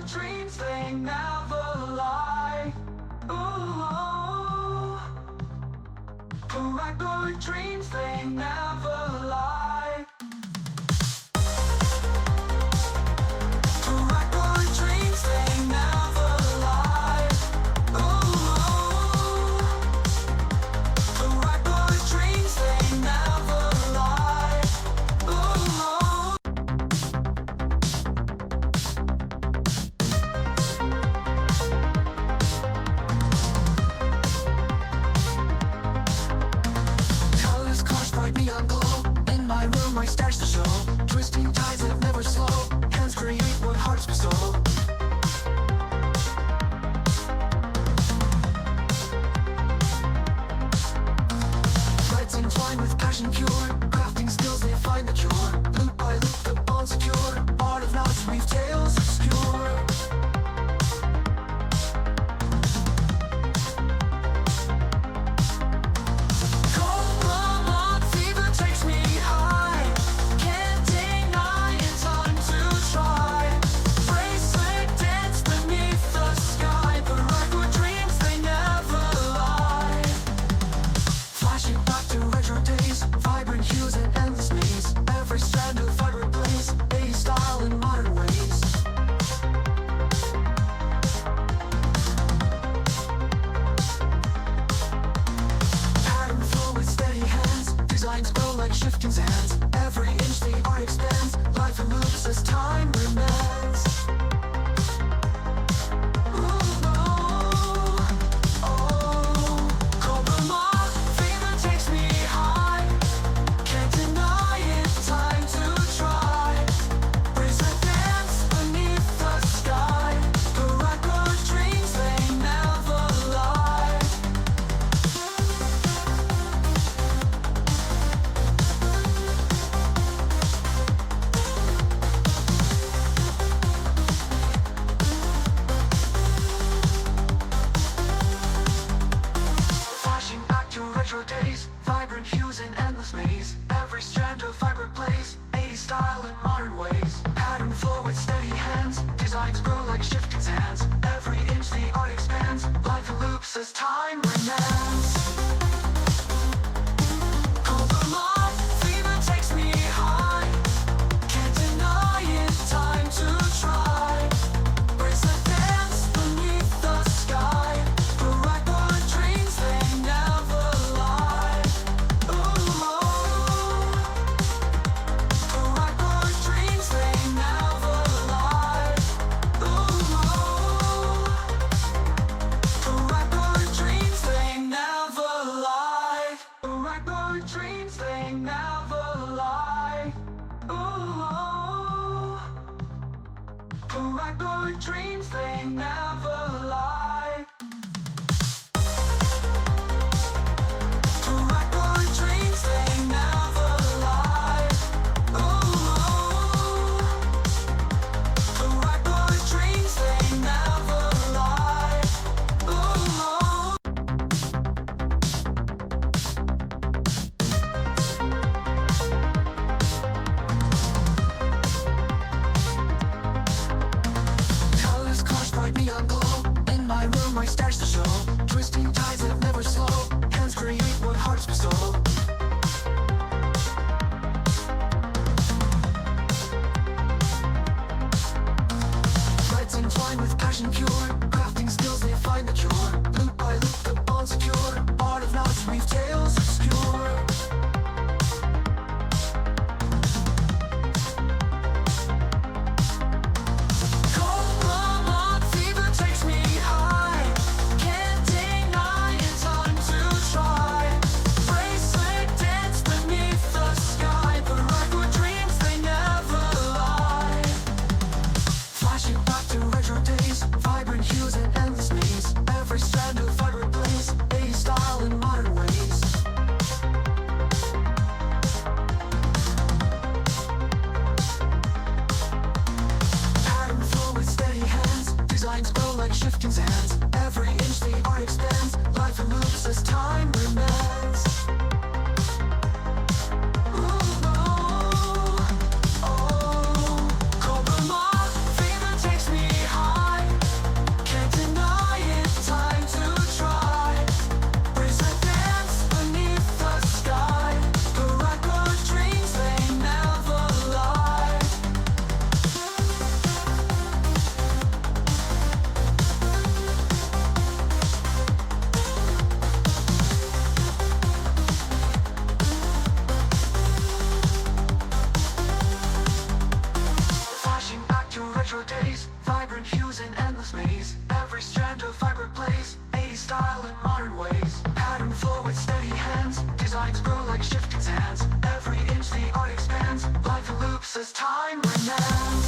dreams, they never lie. Ooh, paracord dreams, they never lie. Paracord dreams, they never lie. Ooh, paracord dreams, they never lie. Ooh. Colors clash, bright neon glow. In my room, my stars to show. Twisting tides that never slow. Hands create what hearts bestow. Threads entwined with passion pure. Crafting skills, they find the cure. Loop by loop, the bond secure. Art of knots, weave tales obscure. Cobra fever takes me high. Can't deny it's time to try. Bracelet dance beneath the sky. Paracord dreams, they never lie. Flashing back to retro days, vibrant hues and endless maze. Every strand of vibrant blaze, 80s style in modern ways. Pattern flow with steady hands, designs grow like shifting sands. Every inch the art expands, life and moves as time remains. Cobra fever takes me high. Can't deny it's time to try. Bracelet dance beneath the sky. Paracord dreams, they never lie. Flashing back to retro days, vibrant hues and endless maze. Every strand of vibrant blaze, 80s style in modern ways. Pattern flow with steady hands, designs grow like shifting sands. Every inch the art expands, life in loops as time remains. Cobra fever takes me high. Can't deny it's time to try. Bracelet dance beneath the sky. Paracord dreams, they never lie. Ooh, paracord dreams, they never lie. Ooh, paracord dreams, they never lie. Paracord dreams, they never lie. Ooh, paracord dreams, they never lie. Paracord dreams, they never lie. Ooh, paracord dreams, they never lie. Ooh. Colors clash, bright neon glow. In my room, my stars to show. Twisting tides that never slow. Hands create what hearts bestow. Threads entwined with passion pure. Crafting skills, they find the cure. Loop by loop, the bond secure. Art of knots, weave tales obscure. Cobra fever takes me high. Can't deny it's time to try. Bracelet dance beneath the sky. Paracord dreams, they never lie. Flashing back to retro days, vibrant hues and endless maze. Every strand of vibrant blaze, 80s style in modern ways. Pattern flow with steady hands, designs grow like shifting sands. Every inch the art expands, life and moves as time remains. Ooh, oh, Cobra fever takes me high. days, vibrant hues in endless maze. Every strand of fiber plays 80s style in modern ways. Pattern flow with steady hands, designs grow like shifting sands. Every inch the art expands, life loops as time remands.